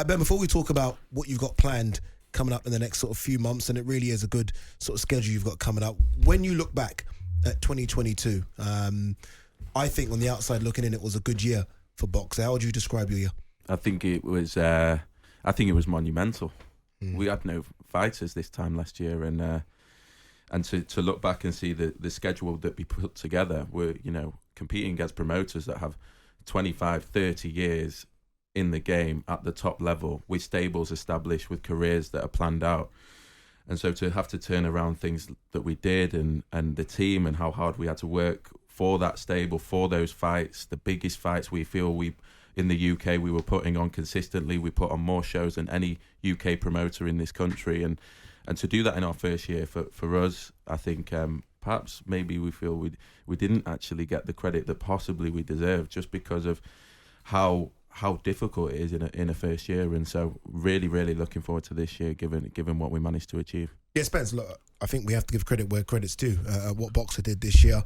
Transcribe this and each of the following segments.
Ben, before we talk about what you've got planned coming up in the next sort of few months, and it really is a good sort of schedule you've got coming up, when you look back at 2022, I think on the outside looking in, it was a good year for boxing. How would you describe your year? I think it was monumental. We had no fighters this time last year, and to look back and see the schedule that we put together, we're competing against promoters that have 25, 30 years in the game at the top level, with stables established, with careers that are planned out. And so to have to turn around things that we did, and the team, and how hard we had to work for that stable, for those fights, the biggest fights we feel in the UK we were putting on consistently. We put on more shows than any UK promoter in this country, and to do that in our first year for us, I think perhaps maybe we feel we didn't actually get the credit that possibly we deserved, just because of how difficult it is in a first year. And so really looking forward to this year, given what we managed to achieve. Yeah, Spence, look, I think we have to give credit where credit's due. What Boxer did this year,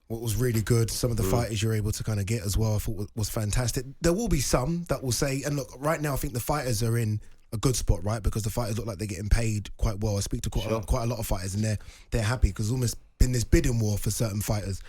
what was really good, some of the fighters you're able to kind of get as well, I thought was fantastic. There will be some that will say, and look, right now I think the fighters are in a good spot, right? Because the fighters look like they're getting paid quite well. I speak to quite a lot of fighters, and they're happy, because there's almost been this bidding war for certain fighters.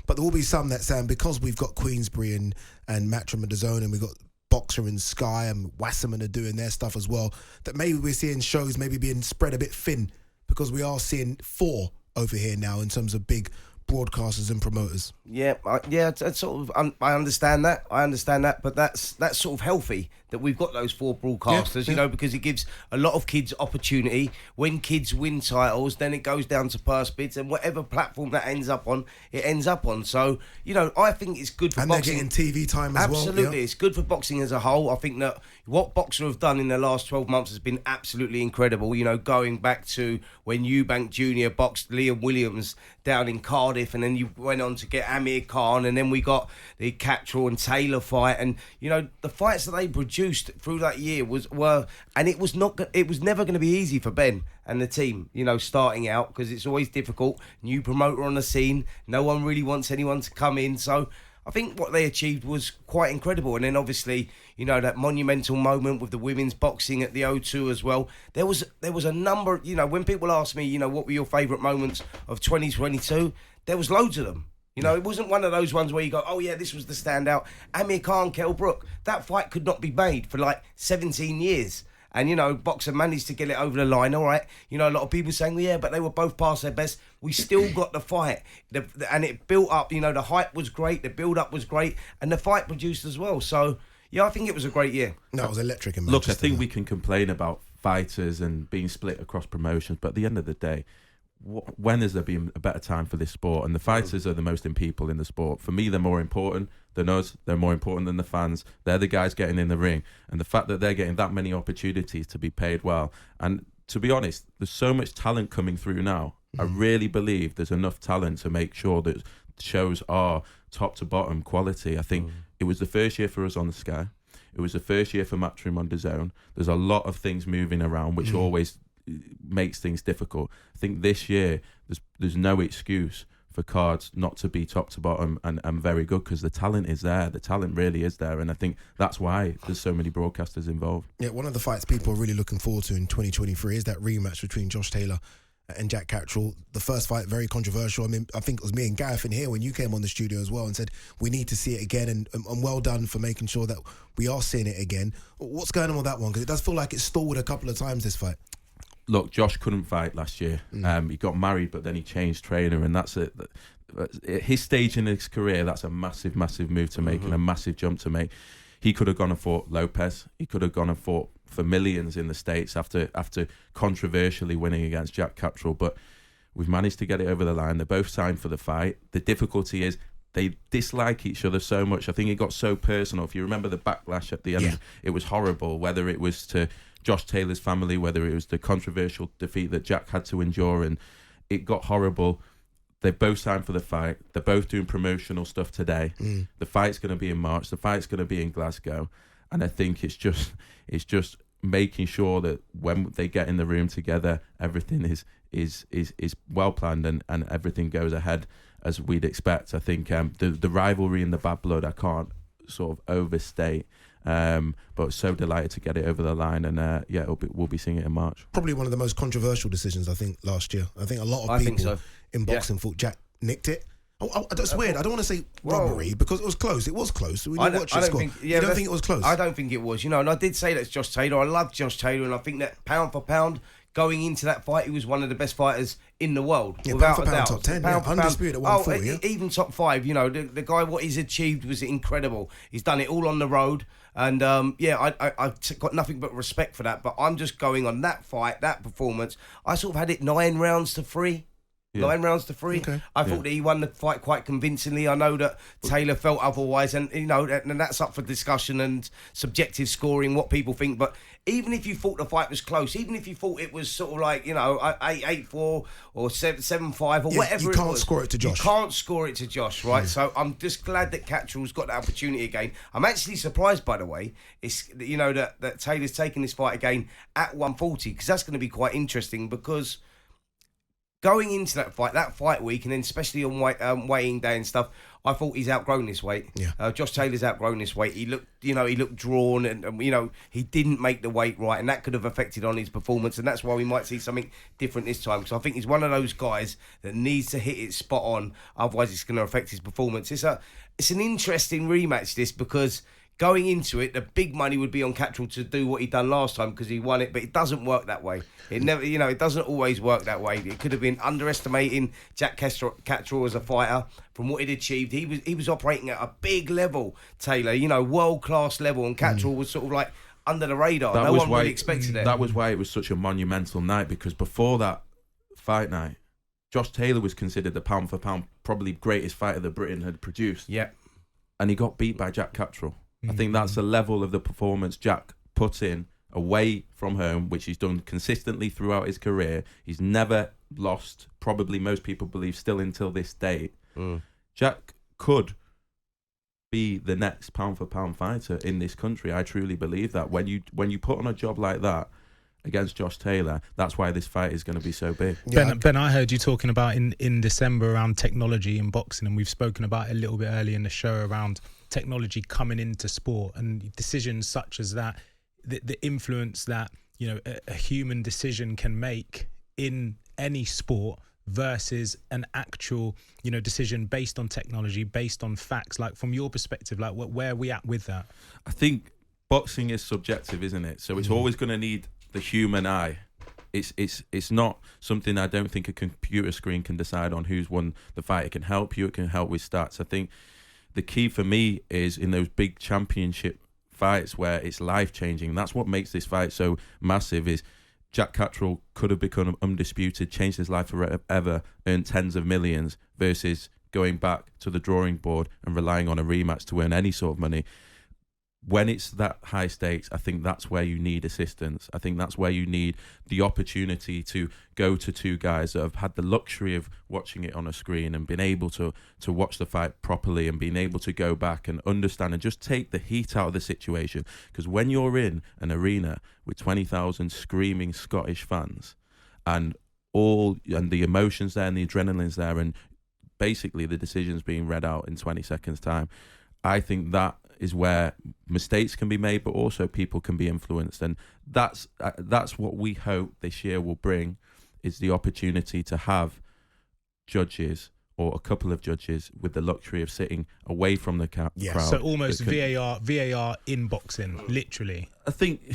But there will be some that saying, because we've got Queensbury and Matchroom and DAZN, and we've got Boxer and Sky and Wasserman are doing their stuff as well, that maybe we're seeing shows maybe being spread a bit thin, because we are seeing 4 over here now in terms of big broadcasters and promoters. It's sort of, I understand that, but that's sort of healthy that we've got those 4 broadcasters, because it gives a lot of kids opportunity. When kids win titles, then it goes down to purse bids, and whatever platform that ends up on, it ends up on. So, I think it's good for boxing. And they're getting TV time as well. Absolutely, it's good for boxing as a whole. I think that what Boxer have done in the last 12 months has been absolutely incredible. Going back to when Eubank Jr. boxed Liam Williams down in Cardiff, and then you went on to get Amir Khan, and then we got the Catterall and Taylor fight, and the fights that they produced through that year it was never going to be easy for Ben and the team, starting out, because it's always difficult. New promoter on the scene, no one really wants anyone to come in, so I think what they achieved was quite incredible. And then obviously, that monumental moment with the women's boxing at the O2 as well. There was a number, when people ask me, what were your favourite moments of 2022, there was loads of them. It wasn't one of those ones where you go, oh yeah, this was the standout. Amir Khan, Kell Brook, that fight could not be made for like 17 years. And, Boxer managed to get it over the line, all right. A lot of people saying, well, yeah, but they were both past their best. We still got the fight. And it built up, the hype was great, the build-up was great, and the fight produced as well. So, yeah, I think it was a great year. No, it was electric in Manchester. Look, I think we can complain about fighters and being split across promotions, but at the end of the day, when has there been a better time for this sport? And the fighters are the most important people in the sport. For me, they're more important than us. They're more important than the fans. They're the guys getting in the ring. And the fact that they're getting that many opportunities to be paid well. And to be honest, there's so much talent coming through now. I really believe there's enough talent to make sure that shows are top to bottom quality. I think it was the first year for us on the Sky. It was the first year for Matchroom on DAZN. There's a lot of things moving around, which always makes things difficult. I think this year there's no excuse for cards not to be top to bottom and very good, because the talent is there. The talent really is there, and I think that's why there's so many broadcasters involved. Yeah, one of the fights people are really looking forward to in 2023 is that rematch between Josh Taylor and Jack Catterall. The first fight, very controversial. I mean, I think it was me and Gareth in here when you came on the studio as well and said we need to see it again, and well done for making sure that we are seeing it again. What's going on with that one? Because it does feel like it stalled a couple of times, this fight. Look, Josh couldn't fight last year. He got married, but then he changed trainer, and that's it. At his stage in his career, that's a massive, massive move to make and a massive jump to make. He could have gone and fought Lopez. He could have gone and fought for millions in the States after controversially winning against Jack Catterall. But we've managed to get it over the line. They're both signed for the fight. The difficulty is they dislike each other so much. I think it got so personal. If you remember the backlash at the end, it was horrible, whether it was to Josh Taylor's family, whether it was the controversial defeat that Jack had to endure, and it got horrible. They both signed for the fight. They're both doing promotional stuff today. The fight's going to be in March. The fight's going to be in Glasgow, and I think it's just making sure that when they get in the room together, everything is well planned and everything goes ahead as we'd expect. I think the rivalry and the bad blood, I can't sort of overstate But so delighted to get it over the line, and we'll be seeing it in March. Probably one of the most controversial decisions, I think, last year. I think a lot of people in boxing thought Jack nicked it. That's weird. I don't want to say robbery because it was close. It was close. We didn't watch it score. You don't think it was close? I don't think it was. You know, and I did say that's Josh Taylor. I love Josh Taylor, and I think that pound for pound, going into that fight, he was one of the best fighters in the world. Yeah, without pound for a pound, doubt. top 10, undisputed at 140. Even top 5. You know, the guy, what he's achieved was incredible. He's done it all on the road. And, I've got nothing but respect for that. But I'm just going on that fight, that performance. I sort of had it 9 rounds to 3. Yeah. 9 rounds to 3. Okay. I thought that he won the fight quite convincingly. I know that Taylor felt otherwise, and you know, and that's up for discussion and subjective scoring, what people think. But even if you thought the fight was close, even if you thought it was sort of like, you know, 8-4 or 7-5 or whatever, you can't score it to Josh. You can't score it to Josh, right? So I'm just glad that Catterall's got that opportunity again. I'm actually surprised, by the way, it's that Taylor's taking this fight again at 140, because that's going to be quite interesting, because going into that fight week, and then especially on weighing day and stuff, I thought he's outgrown this weight. Yeah. Josh Taylor's outgrown this weight. He looked drawn, and he didn't make the weight right, and that could have affected on his performance, and that's why we might see something different this time. Because I think he's one of those guys that needs to hit it spot on, otherwise it's going to affect his performance. It's an interesting rematch, this, because going into it, the big money would be on Catterall to do what he done last time because he won it, but it doesn't work that way. It never, it doesn't always work that way. It could have been underestimating Jack Catterall as a fighter from what he'd achieved. He was operating at a big level, Taylor, world class level, and Catterall was sort of like under the radar. No one really expected it. That was why it was such a monumental night, because before that fight night, Josh Taylor was considered the pound for pound probably greatest fighter that Britain had produced. Yeah, and he got beat by Jack Catterall. I think that's the level of the performance Jack put in away from home, which he's done consistently throughout his career. He's never lost, probably most people believe still until this day. Jack could be the next pound for pound fighter in this country. I truly believe that. When you put on a job like that against Josh Taylor, that's why this fight is going to be so big. Ben, I heard you talking about in December around technology in boxing, and we've spoken about it a little bit earlier in the show around technology coming into sport and decisions such as that, the influence that a human decision can make in any sport versus an actual decision based on technology, based on facts. Like, from your perspective, like where are we at with that? I think boxing is subjective, isn't it? So it's always going to need the human eye. It's not something I don't think a computer screen can decide on who's won the fight. It can help you. It can help with stats. I think the key for me is in those big championship fights where it's life-changing. That's what makes this fight so massive. Is Jack Catterall could have become undisputed, changed his life forever, earned tens of millions, versus going back to the drawing board and relying on a rematch to earn any sort of money. When it's that high stakes, I think that's where you need assistance. I think that's where you need the opportunity to go to two guys that have had the luxury of watching it on a screen and been able to watch the fight properly and being able to go back and understand and just take the heat out of the situation. Because when you're in an arena with 20,000 screaming Scottish fans and the emotions there and the adrenaline's there and basically the decisions being read out in 20 seconds time, I think that is where mistakes can be made, but also people can be influenced, and that's what we hope this year will bring, is the opportunity to have judges or a couple of judges with the luxury of sitting away from the crowd. So almost VAR in boxing, literally. I think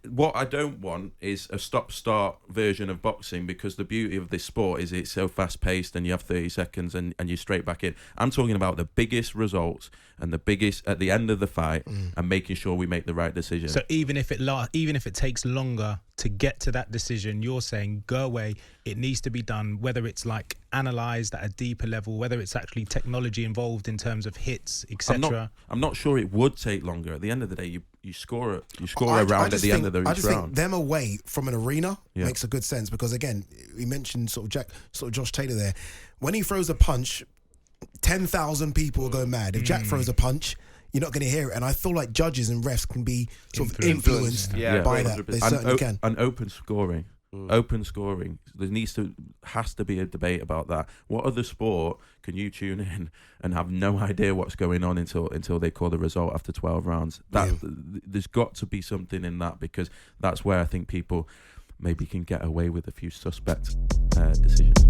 what I don't want is a stop-start version of boxing, because the beauty of this sport is it's so fast-paced and you have 30 seconds and you're straight back in. I'm talking about the biggest results and the biggest at the end of the fight and making sure we make the right decision. So even if it takes longer to get to that decision, you're saying go away, it needs to be done, whether it's like analysed at a deeper level, whether it's actually technology involved in terms of hits, etc. I'm not sure it would take longer. At the end of the day, you score a round at the end of each round. I just think them away from an arena makes a good sense, because again, we mentioned Josh Taylor there. When he throws a punch, 10,000 people will go mad. If Jack throws a punch, you're not going to hear it. And I feel like judges and refs can be sort of influenced by that. They certainly can. And open scoring. Open scoring. There has to be a debate about that. What other sport can you tune in and have no idea what's going on until they call the result after 12 rounds? There's got to be something in that, because that's where I think people maybe can get away with a few suspect decisions.